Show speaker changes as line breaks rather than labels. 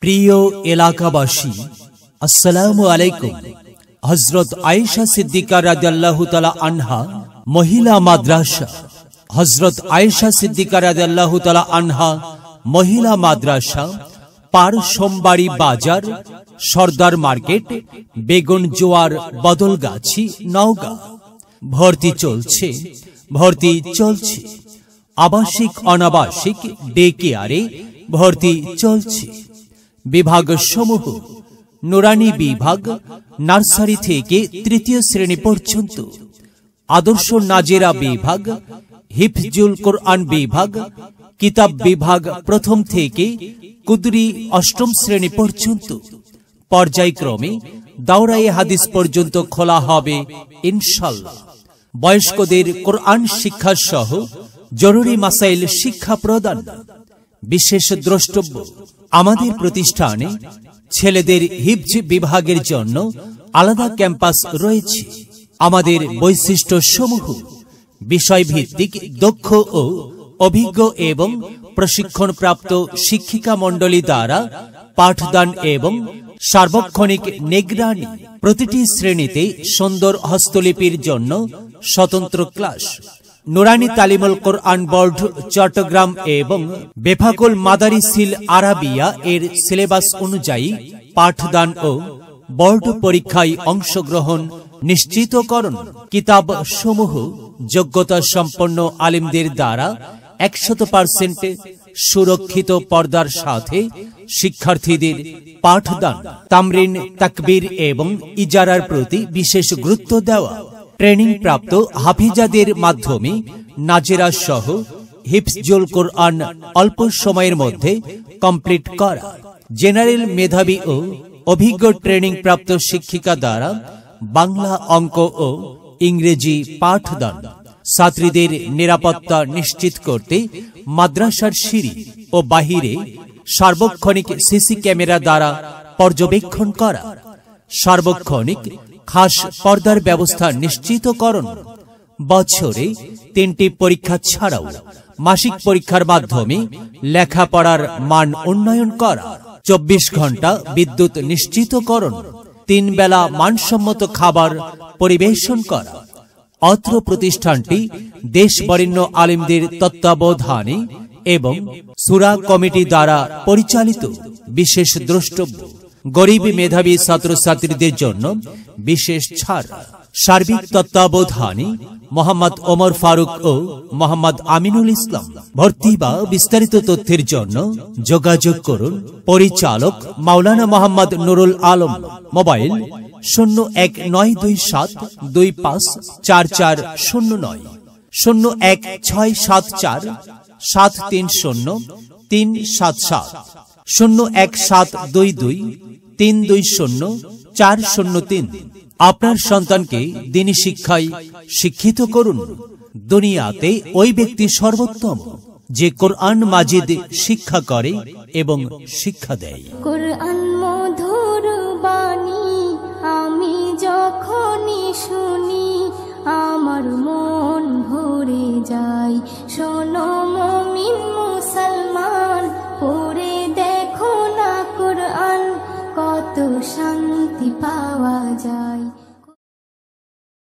প্রিয় এলাকাবাসী, আসসালামু আলাইকুম। হযরত আয়েশা সিদ্দিকা রাদিয়াল্লাহু তাআলা আনহা মহিলা মাদ্রাসা। হযরত আয়েশা সিদ্দিকা রাদিয়াল্লাহু তাআলা আনহা মহিলা মাদ্রাসা, পার সোমবাড়ি বাজার, সর্দার মার্কেট, বেগুন জোয়ার, বদলগাছি, নওগাঁ। ভর্তি চলছে। আবাসিক অনাবাসিক ডে কেয়ারে ভর্তি চলছে। বিভাগ সমূহ: নুরানি বিভাগ, নার্সারি থেকে তৃতীয় শ্রেণী পর্যন্ত; আদর্শ নাজেরা বিভাগ, হিফজুল কোরআন বিভাগ, কিতাব বিভাগ প্রথম থেকে কুদরি অষ্টম শ্রেণী পর্যন্ত। পর্যায়ক্রমে দাওরায়ে হাদিস পর্যন্ত খোলা হবে ইনশাআল্লাহ। বয়স্কদের কোরআন শিক্ষা সহ জরুরি মাসাইল শিক্ষা প্রদান। বিশেষ দ্রষ্টব্য: আমাদের প্রতিষ্ঠানে ছেলেদের হিফজ বিভাগের জন্য আলাদা ক্যাম্পাস রয়েছে। আমাদের বৈশিষ্ট্য সমূহ: বিষয়ভিত্তিক দক্ষ ও অভিজ্ঞ এবং প্রশিক্ষণপ্রাপ্ত শিক্ষিকা মণ্ডলী দ্বারা পাঠদান এবং সার্বক্ষণিক নিগরানি। প্রতিটি শ্রেণীতে সুন্দর হস্তলিপির জন্য স্বতন্ত্র ক্লাস। নুরানি তালিমুল কোরআন বোর্ড চট্টগ্রাম এবং বেফাকুল মাদারিসিল আরাবিয়া এর সিলেবাস অনুযায়ী পাঠদান ও বোর্ড পরীক্ষায় অংশগ্রহণ নিশ্চিতকরণ। কিতাব সমূহ যোগ্যতা সম্পন্ন আলিমদের দ্বারা 100% সুরক্ষিত পর্দার সাথে শিক্ষার্থীদের পাঠদান। তামরিন, তাকবীর এবং ইজারার প্রতি বিশেষ গুরুত্ব দেওয়া। ট্রেনিং প্রাপ্ত হাফিজাদের মাধ্যমে নাজেরা সহ হিফজুল কোরআন অল্প সময়ের মধ্যে কমপ্লিট করা। জেনারেল মেধাবী ও অভিজ্ঞ ট্রেনিং প্রাপ্ত শিক্ষিকা দ্বারা বাংলা, অঙ্ক ও ইংরেজি পাঠদান। ছাত্রীদের নিরাপত্তা নিশ্চিত করতে মাদ্রাসার সিঁড়ি ও বাহিরে সার্বক্ষণিক সিসি ক্যামেরা দ্বারা পর্যবেক্ষণ করা। সার্বক্ষণিক খাস পর্দার ব্যবস্থা নিশ্চিতকরণ। বছরে 3টি পরীক্ষা ছাড়াও মাসিক পরীক্ষার মাধ্যমে লেখাপড়ার মান উন্নয়ন করা। 24 ঘন্টা বিদ্যুৎ নিশ্চিতকরণ। 3 বেলা মানসম্মত খাবার পরিবেশন করা। অত্র প্রতিষ্ঠানটি দেশ বরেণ্য আলিমদের তত্ত্বাবধানে এবং সূরা কমিটি দ্বারা পরিচালিত। বিশেষ দ্রষ্টব্য: গরিব মেধাবী ছাত্রছাত্রীদের জন্য বিশেষ ছাড়। সার্বিক তত্ত্বাবধানে মোহাম্মদ ওমর ফারুক ও মোহাম্মদ আমিনুল ইসলাম। ভর্তি বা বিস্তারিত তথ্যের জন্য যোগাযোগ করুন পরিচালক মাওলানা মোহাম্মদ নুরুল আলম। মোবাইল 019672544409, 01674730377, 01722320403। আপনার সন্তানকে দ্বীনি শিক্ষায় শিক্ষিত করুন। দুনিয়াতে ওই ব্যক্তি সর্বোত্তম যে কোরআন মাজিদ শিক্ষা করে এবং শিক্ষা দেয়।
কোরআন মধুর বাণী আমি যখনই শুনি আমার মন